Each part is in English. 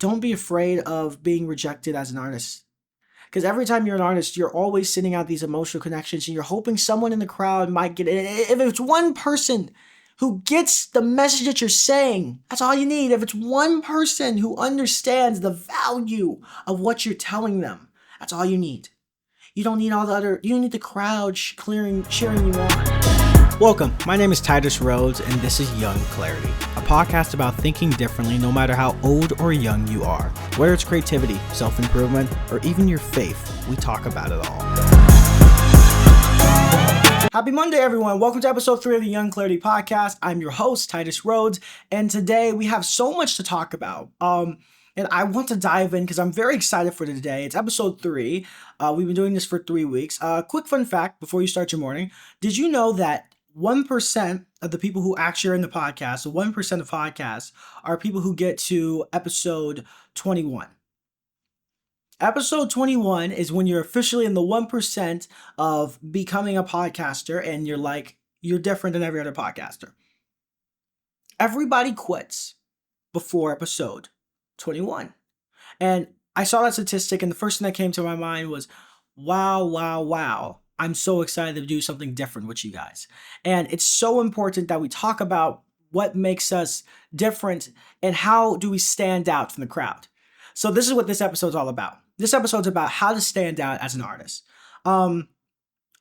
don't be afraid of being rejected as an artist. Because every time you're an artist, you're always sending out these emotional connections and you're hoping someone in the crowd might get it. If it's one person who gets the message that you're saying, that's all you need. If it's one person who understands the value of what you're telling them, that's all you need. You don't need you don't need the crowd cheering you on. Welcome, my name is Titus Rhodes, and this is Young Clarity, a podcast about thinking differently no matter how old or young you are. Whether it's creativity, self-improvement, or even your faith, we talk about it all. Happy Monday, everyone. Welcome to episode 3 of the Young Clarity podcast. I'm your host, Titus Rhodes, and today we have so much to talk about. And I want to dive in because I'm very excited for today. It's episode 3. We've been doing this for 3 weeks. Quick fun fact before you start your morning. Did you know that 1% of the people who actually are in the podcast, so 1% of podcasts, are people who get to episode 21? Episode 21 is when you're officially in the 1% of becoming a podcaster and you're different than every other podcaster. Everybody quits before episode 21. And I saw that statistic and the first thing that came to my mind was, wow. I'm so excited to do something different with you guys. And it's so important that we talk about what makes us different and how do we stand out from the crowd. So this is what this episode's all about. This episode's about how to stand out as an artist.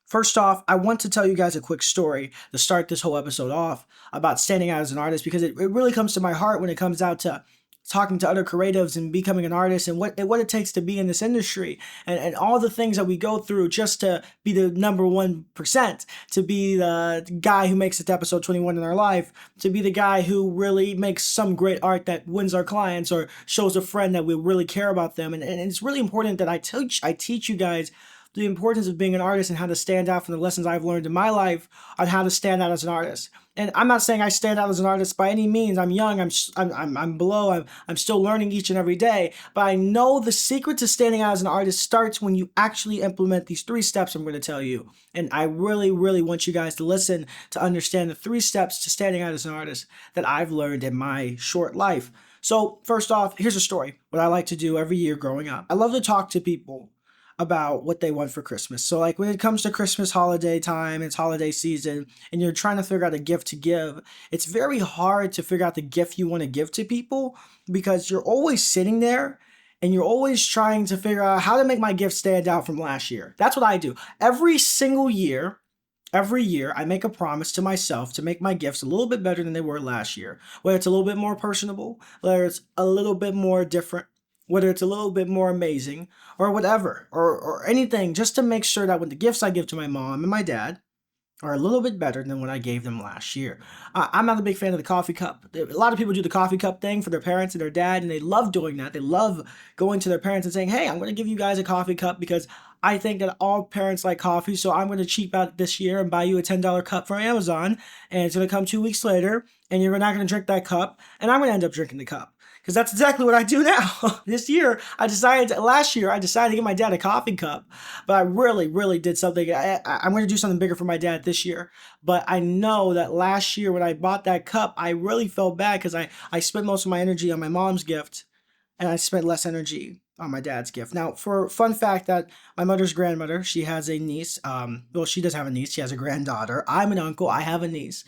First off, I want to tell you guys a quick story to start this whole episode off about standing out as an artist because it really comes to my heart when it comes out to talking to other creatives and becoming an artist and what it takes to be in this industry and all the things that we go through just to be the number 1%, to be the guy who makes it to episode 21 in our life, to be the guy who really makes some great art that wins our clients or shows a friend that we really care about them. And it's really important that I teach you guys the importance of being an artist and how to stand out from the lessons I've learned in my life on how to stand out as an artist. And I'm not saying I stand out as an artist by any means. I'm young. I'm below. I'm still learning each and every day. But I know the secret to standing out as an artist starts when you actually implement these 3 steps I'm going to tell you. And I really want you guys to listen to understand the 3 steps to standing out as an artist that I've learned in my short life. So first off, here's a story. What I like to do every year growing up. I love to talk to people about what they want for Christmas. So like when it comes to Christmas holiday time, it's holiday season, and you're trying to figure out a gift to give, it's very hard to figure out the gift you want to give to people because you're always sitting there and you're always trying to figure out how to make my gift stand out from last year. That's what I do. Every year, I make a promise to myself to make my gifts a little bit better than they were last year. Whether it's a little bit more personable, whether it's a little bit more different, whether it's a little bit more amazing or whatever, or anything, just to make sure that when the gifts I give to my mom and my dad are a little bit better than what I gave them last year. I'm not a big fan of the coffee cup. A lot of people do the coffee cup thing for their parents and their dad, and they love doing that. They love going to their parents and saying, hey, I'm going to give you guys a coffee cup because I think that all parents like coffee, so I'm going to cheap out this year and buy you a $10 cup from Amazon, and it's going to come 2 weeks later, and you're not going to drink that cup, and I'm going to end up drinking the cup. Because that's exactly what I do now. Last year, I decided to give my dad a coffee cup. But I really did something. I'm going to do something bigger for my dad this year. But I know that last year when I bought that cup, I really felt bad because I spent most of my energy on my mom's gift. And I spent less energy on my dad's gift. Now, for fun fact that my mother's grandmother, she has a niece. She does have a niece. She has a granddaughter. I'm an uncle. I have a niece.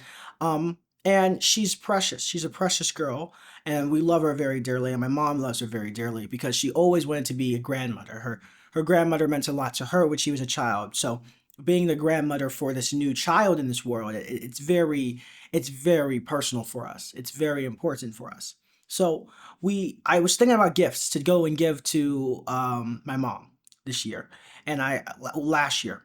And she's precious. She's a precious girl. And we love her very dearly. And my mom loves her very dearly because she always wanted to be a grandmother. Her grandmother meant a lot to her when she was a child. So being the grandmother for this new child in this world, it's very personal for us. It's very important for us. So I was thinking about gifts to go and give to my mom this year and last year.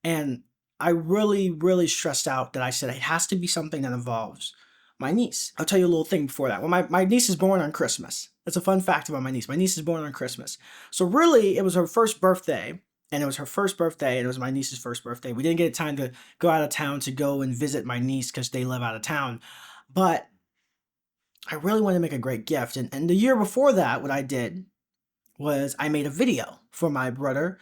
And I really stressed out that I said it has to be something that involves my niece. I'll tell you a little thing before that. Well, my niece is born on Christmas. That's a fun fact about my niece. My niece is born on Christmas. So really, it was her first birthday, and it was my niece's first birthday. We didn't get time to go out of town to go and visit my niece because they live out of town. But I really wanted to make a great gift. And the year before that, what I did was I made a video for my brother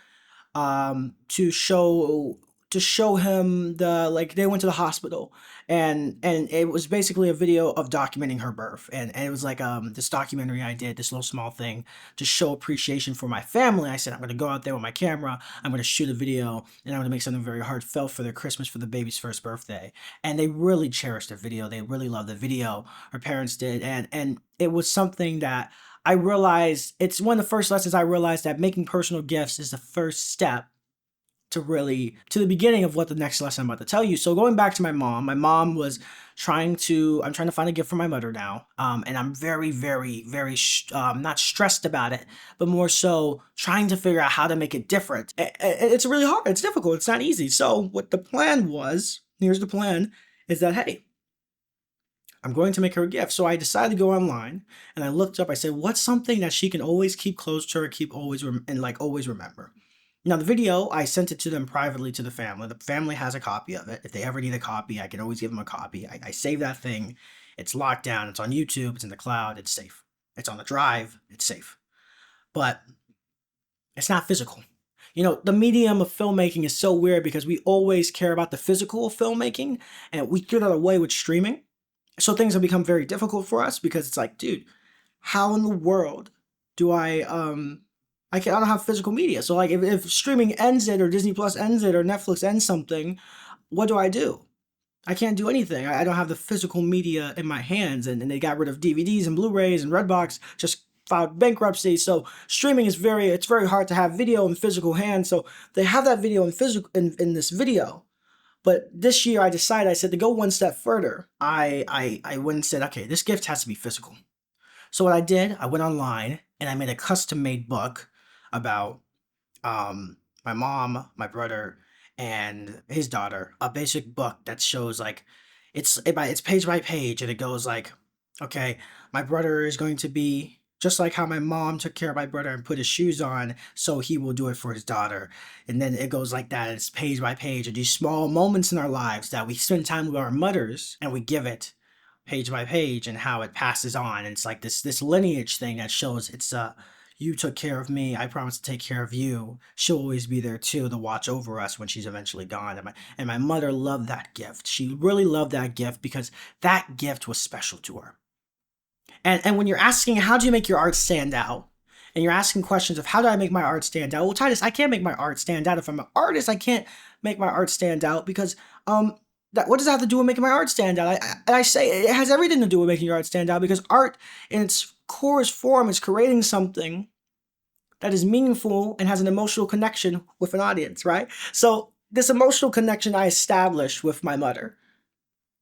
to show to show him they went to the hospital, and it was basically a video of documenting her birth, and it was like this documentary I did, this little small thing to show appreciation for my family. I said I'm going to go out there with my camera, I'm going to shoot a video, and I'm going to make something very heartfelt for their Christmas, for the baby's first birthday. And they really cherished the video, they really loved the video, her parents did, and it was something that I realized, it's one of the first lessons I realized, that making personal gifts is the first step to the beginning of what the next lesson I'm about to tell you. So going back to my mom was I'm trying to find a gift for my mother now. And I'm very, very, very, not stressed about it, but more so trying to figure out how to make it different. It's really hard. It's difficult. It's not easy. So what the plan was, here's the plan, is that, hey, I'm going to make her a gift. So I decided to go online and I looked up, I said, what's something that she can always keep close to her, always remember? Now, the video, I sent it to them privately to the family. The family has a copy of it. If they ever need a copy, I can always give them a copy. I save that thing. It's locked down. It's on YouTube. It's in the cloud. It's safe. It's on the drive. It's safe. But it's not physical. The medium of filmmaking is so weird because we always care about the physical of filmmaking, and we threw that away with streaming. So things have become very difficult for us because it's like, dude, how in the world do I don't have physical media. So like if streaming ends it, or Disney Plus ends it, or Netflix ends something, what do? I can't do anything. I don't have the physical media in my hands, and they got rid of DVDs and Blu-rays, and Redbox just filed bankruptcy. So streaming is it's very hard to have video in physical hands. So they have that video in this video. But this year I said to go one step further. I went and said, okay, this gift has to be physical. So what I did, I went online and I made a custom-made book about my mom, my brother, and his daughter. A basic book that shows it's page by page, and it goes like, okay, my brother is going to be just like how my mom took care of my brother and put his shoes on, so he will do it for his daughter. And then it goes like that. It's page by page, and these small moments in our lives that we spend time with our mothers, and we give it page by page, and how it passes on. And it's like this lineage thing that shows it's you took care of me, I promise to take care of you. She'll always be there too to watch over us when she's eventually gone. And my mother loved that gift. She really loved that gift because that gift was special to her. And when you're asking, how do you make your art stand out? And you're asking questions of, how do I make my art stand out? Well, Titus, I can't make my art stand out. If I'm an artist, I can't make my art stand out because what does that have to do with making my art stand out? I say it has everything to do with making your art stand out, because art in its core form is creating something that is meaningful and has an emotional connection with an audience, right? So this emotional connection I established with my mother,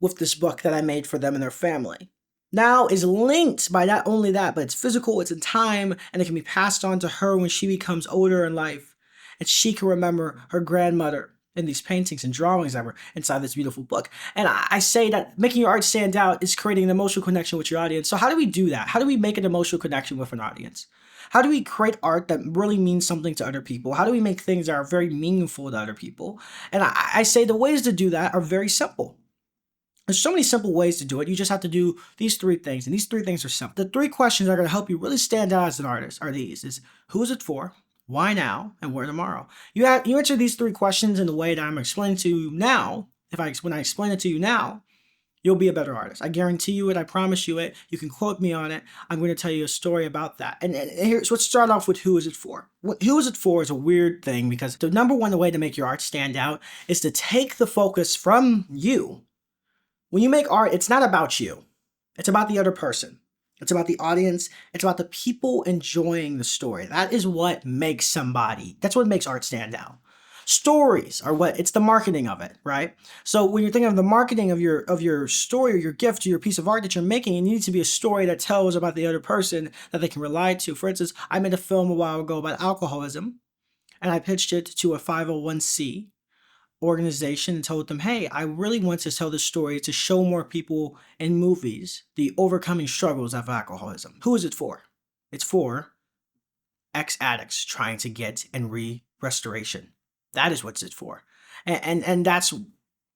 with this book that I made for them and their family, now is linked by not only that, but it's physical, it's in time, and it can be passed on to her when she becomes older in life. And she can remember her grandmother in these paintings and drawings that were inside this beautiful book. And I say that making your art stand out is creating an emotional connection with your audience. So how do we do that? How do we make an emotional connection with an audience? How do we create art that really means something to other people? How do we make things that are very meaningful to other people? And I say the ways to do that are very simple. There's so many simple ways to do it. You just have to do these three things, and these three things are simple. The three questions that are going to help you really stand out as an artist are these: is who is it for, why now, and where tomorrow? You answer these three questions in the way that I'm explaining to you now. When I explain it to you now, you'll be a better artist. I guarantee you it. I promise you it. You can quote me on it. I'm going to tell you a story about that. And here's, let's start off with who is it for. Who is it for is a weird thing, because the number one way to make your art stand out is to take the focus from you. When you make art, it's not about you. It's about the other person. It's about the audience. It's about the people enjoying the story. That is what makes that's what makes art stand out. Stories are it's the marketing of it, right? So when you're thinking of the marketing of your story, or your gift, or your piece of art that you're making, it needs to be a story that tells about the other person that they can relate to. For instance, I made a film a while ago about alcoholism, and I pitched it to a 501c organization and told them, hey, I really want to tell this story to show more people in movies the overcoming struggles of alcoholism. Who is it for? It's for ex-addicts trying to get restoration. That is what it's for. And that's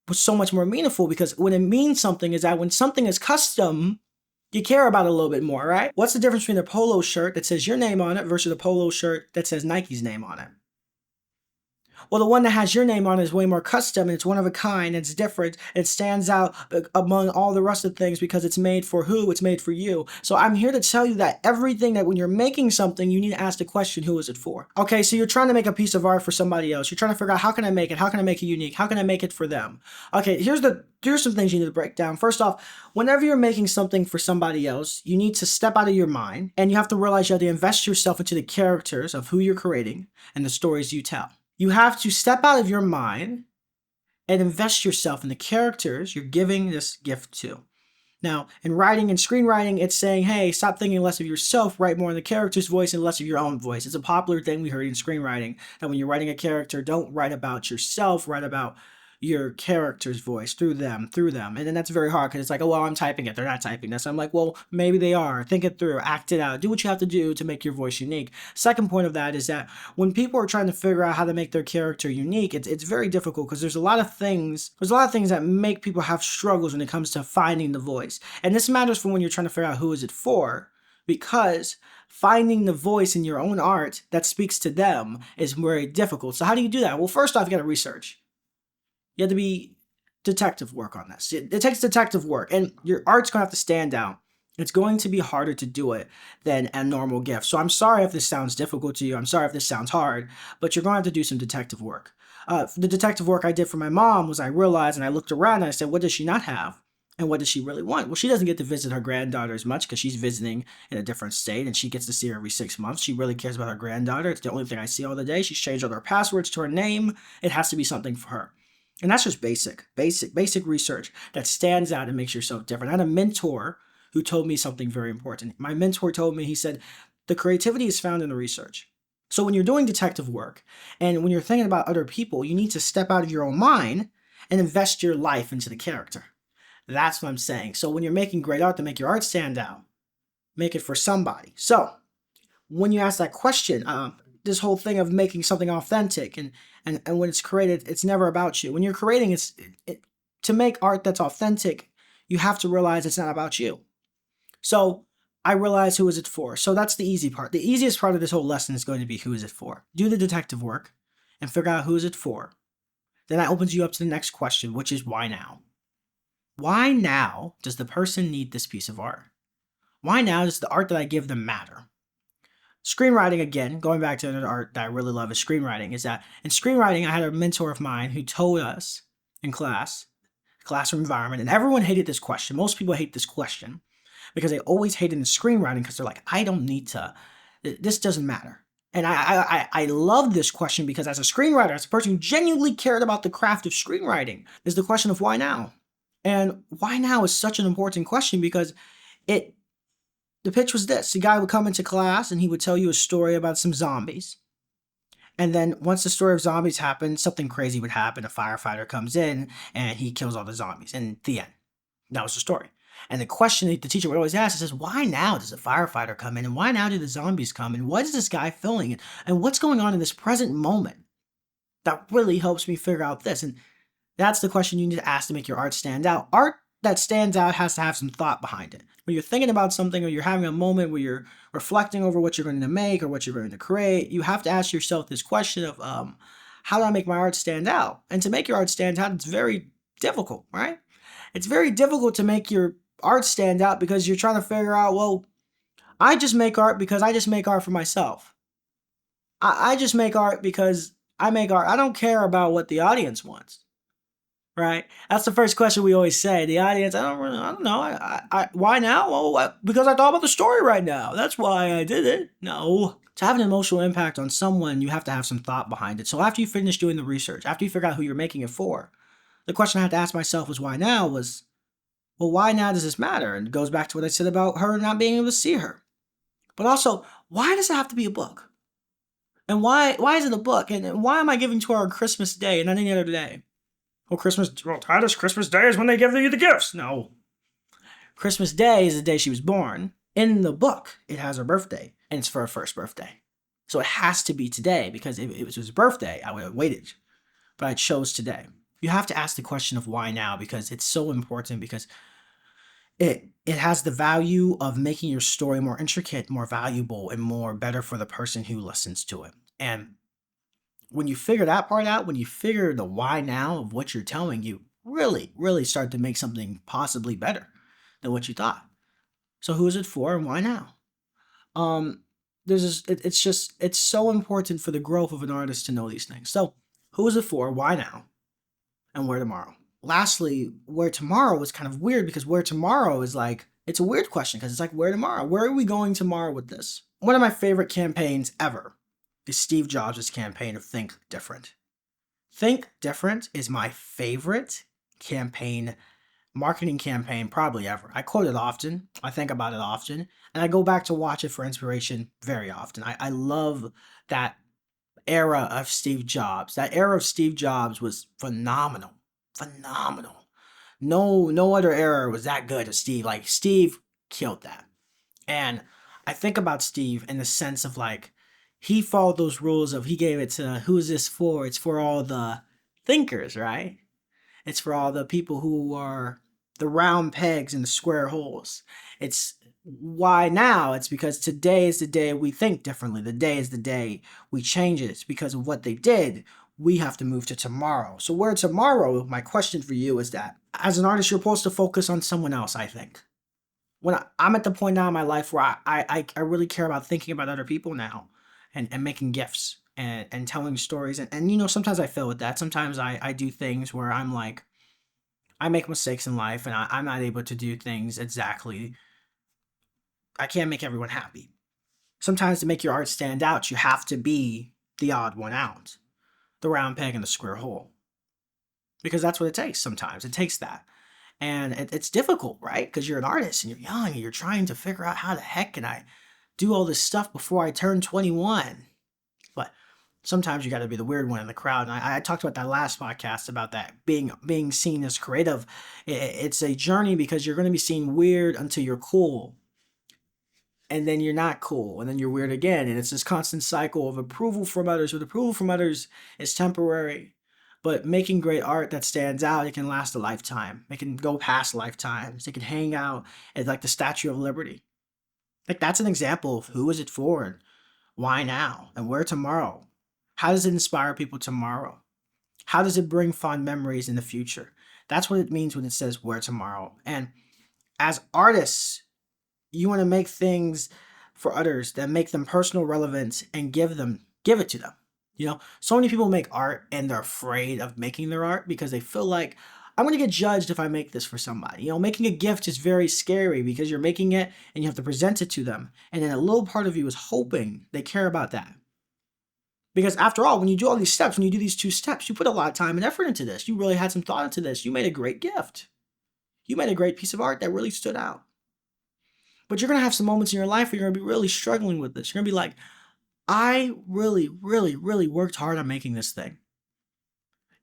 what's so much more meaningful, because when it means something is that when something is custom, you care about it a little bit more, right? What's the difference between a polo shirt that says your name on it versus a polo shirt that says Nike's name on it? Well, the one that has your name on it is way more custom, and it's one of a kind, it's different, it stands out among all the rest of the things because it's made for who? It's made for you. So I'm here to tell you that everything that when you're making something, you need to ask the question, who is it for? Okay, so you're trying to make a piece of art for somebody else. You're trying to figure out, how can I make it? How can I make it unique? How can I make it for them? Okay, here's some things you need to break down. First off, whenever you're making something for somebody else, you need to step out of your mind, and you have to realize you have to invest yourself into the characters of who you're creating and the stories you tell. You have to step out of your mind and invest yourself in the characters you're giving this gift to. Now, in writing and screenwriting, it's saying, hey, stop thinking less of yourself, write more in the character's voice and less of your own voice. It's a popular thing we heard in screenwriting, that when you're writing a character, don't write about yourself, write about your character's voice through them. And then that's very hard because it's like, oh, well, I'm typing it. They're not typing this. I'm like, well, maybe they are. Think it through, act it out. Do what you have to do to make your voice unique. Second point of that is that when people are trying to figure out how to make their character unique, it's very difficult because there's a lot of things that make people have struggles when it comes to finding the voice. And this matters for when you're trying to figure out who is it for, because finding the voice in your own art that speaks to them is very difficult. So how do you do that? Well, first off, you got to research. You have to be detective work on this. It takes detective work, and your art's going to have to stand out. It's going to be harder to do it than a normal gift. So I'm sorry if this sounds difficult to you. I'm sorry if this sounds hard, but you're going to have to do some detective work. The detective work I did for my mom was I realized, and I looked around and I said, what does she not have? And what does she really want? Well, she doesn't get to visit her granddaughter as much because she's visiting in a different state, and she gets to see her every 6 months. She really cares about her granddaughter. It's the only thing I see all the day. She's changed all her passwords to her name. It has to be something for her. And that's just basic research that stands out and makes yourself different. I had a mentor who told me something very important. My mentor told me, he said, the creativity is found in the research. So when you're doing detective work and when you're thinking about other people, you need to step out of your own mind and invest your life into the character. That's what I'm saying. So when you're making great art, to make your art stand out, make it for somebody. So when you ask that question, this whole thing of making something authentic and when it's created, it's never about you. When you're creating, to make art that's authentic, you have to realize it's not about you. So I realized, who is it for? So that's the easy part. The easiest part of this whole lesson is going to be, who is it for? Do the detective work and figure out who is it for. Then that opens you up to the next question, which is, why now? Why now does the person need this piece of art? Why now does the art that I give them matter? Screenwriting, again, going back to another art that I really love is screenwriting, is that in screenwriting, I had a mentor of mine who told us in classroom environment, and everyone hated this question. Most people hate this question because they always hate it in screenwriting because they're like, I don't need to, this doesn't matter. And I love this question because as a screenwriter, as a person who genuinely cared about the craft of screenwriting, is the question of why now? And why now is such an important question because the pitch was this. The guy would come into class and he would tell you a story about some zombies. And then once the story of zombies happened, something crazy would happen. A firefighter comes in and he kills all the zombies. And the end. That was the story. And the question the teacher would always ask is, why now does a firefighter come in? And why now do the zombies come? And what is this guy feeling? And what's going on in this present moment? That really helps me figure out this. And that's the question you need to ask to make your art stand out. Art that stands out has to have some thought behind it. When you're thinking about something or you're having a moment where you're reflecting over what you're going to make or what you're going to create, you have to ask yourself this question of, how do I make my art stand out? And to make your art stand out, it's very difficult, right? It's very difficult to make your art stand out because you're trying to figure out, well, I just make art because I just make art for myself. I just make art because I make art. I don't care about what the audience wants. Right? That's the first question we always say. The audience, I don't know. Why now? Well, because I thought about the story right now. That's why I did it. No. To have an emotional impact on someone, you have to have some thought behind it. So after you finish doing the research, after you figure out who you're making it for, the question I had to ask myself was, why now? Was, well, why now does this matter? And it goes back to what I said about her not being able to see her. But also, why does it have to be a book? And why is it a book? And why am I giving to her on Christmas Day and not any other day? Titus, Christmas Day is when they give you the gifts. No. Christmas Day is the day she was born. In the book, it has her birthday, and it's for her first birthday. So it has to be today, because if it was his birthday, I would have waited. But I chose today. You have to ask the question of why now, because it's so important, because it has the value of making your story more intricate, more valuable, and more better for the person who listens to it. And when you figure that part out, when you figure the why now of what you're telling, you really, really start to make something possibly better than what you thought. So who is it for and why now? There's this, it's so important for the growth of an artist to know these things. So who is it for, why now, and where tomorrow? Lastly, where tomorrow is kind of weird because where tomorrow is like, it's a weird question because it's like, where tomorrow? Where are we going tomorrow with this? One of my favorite campaigns ever is Steve Jobs' campaign of Think Different. Think Different is my favorite campaign, marketing campaign probably ever. I quote it often. I think about it often. And I go back to watch it for inspiration very often. I love that era of Steve Jobs. That era of Steve Jobs was phenomenal. Phenomenal. No other era was that good as Steve. Like, Steve killed that. And I think about Steve in the sense of like, he followed those rules of, he gave it to, who is this for? It's for all the thinkers, right? It's for all the people who are the round pegs in the square holes. It's why now? It's because today is the day we think differently. The day is the day we change it. It's because of what they did. We have to move to tomorrow. So where tomorrow, my question for you is that as an artist, you're supposed to focus on someone else, I think. When I'm at the point now in my life where I really care about thinking about other people now and making gifts and telling stories. And, you know, sometimes I fail with that. Sometimes I do things where I'm like, I make mistakes in life and I'm not able to do things exactly. I can't make everyone happy. Sometimes to make your art stand out, you have to be the odd one out, the round peg in the square hole. Because that's what it takes sometimes. It takes that. And it's difficult, right? Because you're an artist and you're young and you're trying to figure out how the heck can I do all this stuff before I turn 21. But sometimes you got to be the weird one in the crowd. And I talked about that last podcast about that being seen as creative. It's a journey because you're going to be seen weird until you're cool. And then you're not cool. And then you're weird again. And it's this constant cycle of approval from others. With approval from others is temporary. But making great art that stands out, it can last a lifetime. It can go past lifetimes. It can hang out at like the Statue of Liberty. Like, that's an example of who is it for and why now and where tomorrow. How does it inspire people tomorrow? How does it bring fond memories in the future? That's what it means when it says where tomorrow. And as artists, you want to make things for others that make them personal relevance and give it to them. You know, so many people make art and they're afraid of making their art because they feel like, I'm going to get judged if I make this for somebody. You know, making a gift is very scary because you're making it and you have to present it to them. And then a little part of you is hoping they care about that. Because after all, when you do all these steps, when you do these 2 steps, you put a lot of time and effort into this. You really had some thought into this. You made a great gift. You made a great piece of art that really stood out. But you're going to have some moments in your life where you're going to be really struggling with this. You're going to be like, I really, really, really worked hard on making this thing.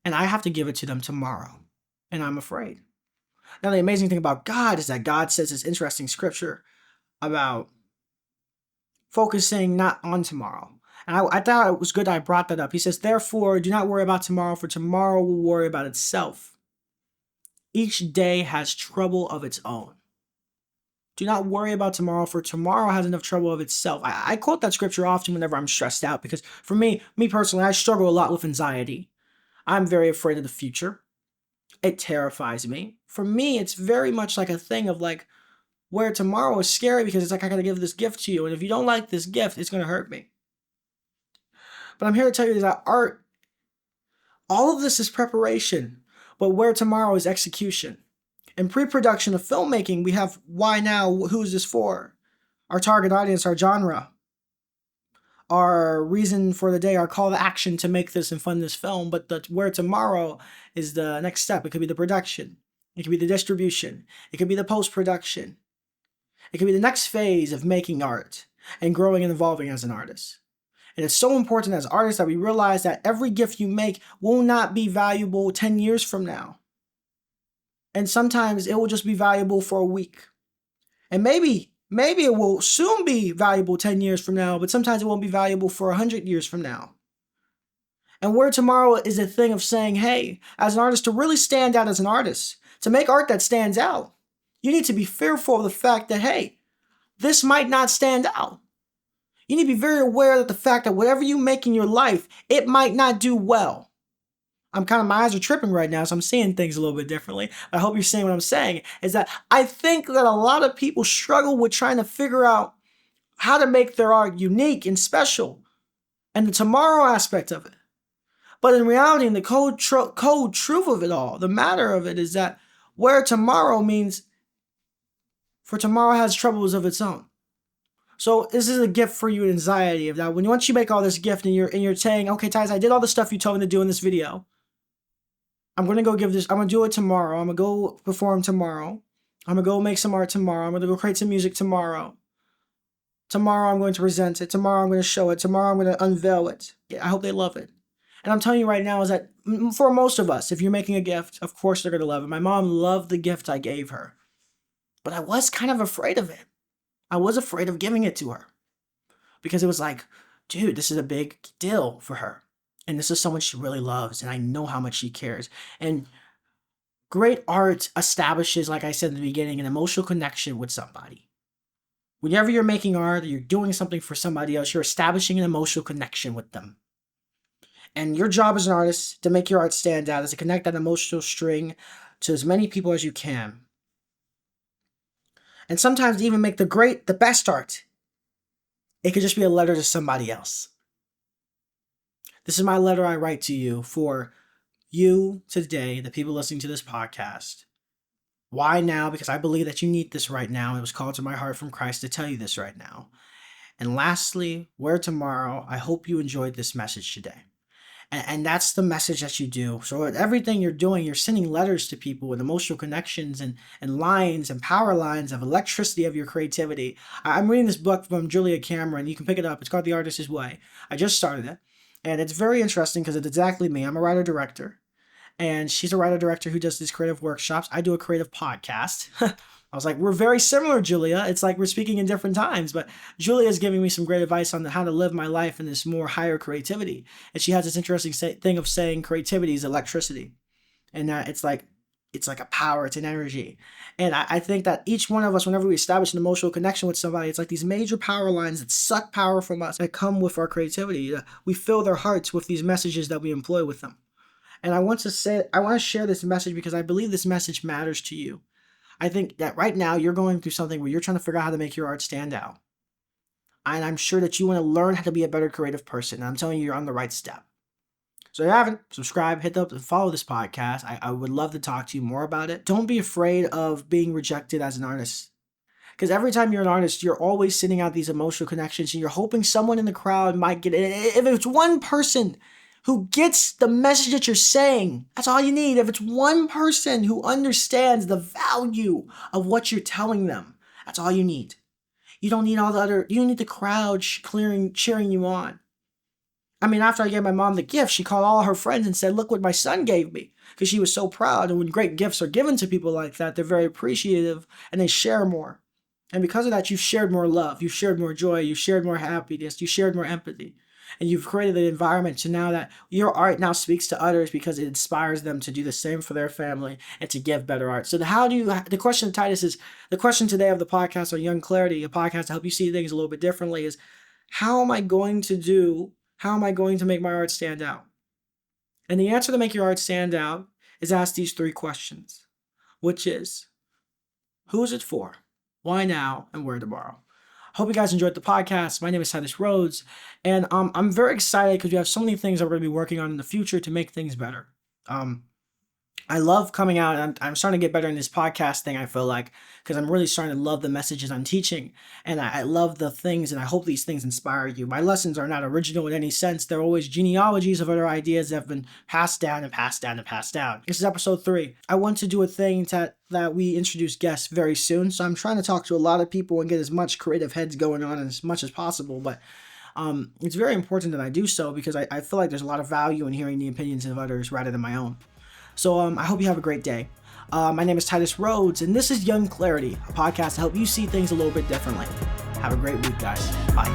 And I have to give it to them tomorrow. And I'm afraid. Now, the amazing thing about God is that God says this interesting scripture about focusing not on tomorrow. And I thought it was good I brought that up. He says, therefore, do not worry about tomorrow, for tomorrow will worry about itself. Each day has trouble of its own. Do not worry about tomorrow, for tomorrow has enough trouble of itself. I quote that scripture often whenever I'm stressed out because for me personally, I struggle a lot with anxiety. I'm very afraid of the future. It terrifies me. For me, it's very much like a thing of like, where tomorrow is scary because it's like, I gotta give this gift to you. And if you don't like this gift, it's gonna hurt me. But I'm here to tell you that art, all of this is preparation, but where tomorrow is execution. In pre-production of filmmaking, we have why now, who is this for? Our target audience, our genre, our reason for the day, our call to action to make this and fund this film. But where tomorrow is the next step. It could be the production. It could be the distribution. It could be the post-production. It could be the next phase of making art and growing and evolving as an artist. And it's so important as artists that we realize that every gift you make will not be valuable 10 years from now. And sometimes it will just be valuable for a week. And maybe it will soon be valuable 10 years from now, but sometimes it won't be valuable for 100 years from now. And where tomorrow is a thing of saying, hey, as an artist, to really stand out as an artist, to make art that stands out, you need to be fearful of the fact that, hey, this might not stand out. You need to be very aware that the fact that whatever you make in your life, it might not do well. My eyes are tripping right now, so I'm seeing things a little bit differently. I hope you're seeing what I'm saying, is that I think that a lot of people struggle with trying to figure out how to make their art unique and special and the tomorrow aspect of it. But in reality, in the cold truth of it all, the matter of it is that where tomorrow means, for tomorrow has troubles of its own. So this is a gift for you, anxiety of that. Once you make all this gift and you're saying, okay, Titus, I did all the stuff you told me to do in this video. I'm going to go I'm going to do it tomorrow. I'm going to go perform tomorrow. I'm going to go make some art tomorrow. I'm going to go create some music tomorrow. Tomorrow I'm going to present it. Tomorrow I'm going to show it. Tomorrow I'm going to unveil it. I hope they love it. And I'm telling you right now is that for most of us, if you're making a gift, of course they're going to love it. My mom loved the gift I gave her. But I was kind of afraid of it. I was afraid of giving it to her. Because it was like, dude, this is a big deal for her. And this is someone she really loves, and I know how much she cares. And great art establishes, like I said in the beginning, an emotional connection with somebody. Whenever you're making art or you're doing something for somebody else, you're establishing an emotional connection with them. And your job as an artist to make your art stand out is to connect that emotional string to as many people as you can. And sometimes to even make the best art, it could just be a letter to somebody else. This is my letter I write to you for you today, the people listening to this podcast. Why now? Because I believe that you need this right now. It was called to my heart from Christ to tell you this right now. And lastly, where tomorrow, I hope you enjoyed this message today. And that's the message that you do. So everything you're doing, you're sending letters to people with emotional connections and lines and power lines of electricity of your creativity. I'm reading this book from Julia Cameron. You can pick it up. It's called The Artist's Way. I just started it. And it's very interesting because it's exactly me. I'm a writer-director. And she's a writer-director who does these creative workshops. I do a creative podcast. I was like, we're very similar, Julia. It's like we're speaking in different times. But Julia is giving me some great advice on how to live my life in this more higher creativity. And she has this interesting thing of saying creativity is electricity. And it's like a power, it's an energy. And I think that each one of us, whenever we establish an emotional connection with somebody, it's like these major power lines that suck power from us that come with our creativity. We fill their hearts with these messages that we employ with them. And I want to share this message because I believe this message matters to you. I think that right now you're going through something where you're trying to figure out how to make your art stand out. And I'm sure that you want to learn how to be a better creative person. And I'm telling you, you're on the right step. So if you haven't, subscribe, hit up and follow this podcast. I would love to talk to you more about it. Don't be afraid of being rejected as an artist. Because every time you're an artist, you're always sending out these emotional connections and you're hoping someone in the crowd might get it. If it's one person who gets the message that you're saying, that's all you need. If it's one person who understands the value of what you're telling them, that's all you need. You don't need you don't need the crowd cheering you on. I mean, after I gave my mom the gift, she called all her friends and said, look what my son gave me. Because she was so proud. And when great gifts are given to people like that, they're very appreciative and they share more. And because of that, you've shared more love. You've shared more joy. You've shared more happiness. You shared more empathy. And you've created an environment to now that your art now speaks to others because it inspires them to do the same for their family and to give better art. So the question, Titus, is the question today of the podcast on Young Clarity, a podcast to help you see things a little bit differently, is how am I going to make my art stand out? And the answer to make your art stand out is ask these three questions, which is, who is it for? Why now? And where tomorrow? Hope you guys enjoyed the podcast. My name is Titus Rhodes, and I'm very excited because we have so many things that we're going to be working on in the future to make things better. I love coming out, and I'm starting to get better in this podcast thing, I feel like, because I'm really starting to love the messages I'm teaching, and I love the things, and I hope these things inspire you. My lessons are not original in any sense. They're always genealogies of other ideas that have been passed down and passed down and passed down. This is episode 3. I want to do a thing that we introduce guests very soon, so I'm trying to talk to a lot of people and get as much creative heads going on as much as possible, but it's very important that I do so because I feel like there's a lot of value in hearing the opinions of others rather than my own. So I hope you have a great day. My name is Titus Rhodes, and this is Young Clarity, a podcast to help you see things a little bit differently. Have a great week, guys. Bye.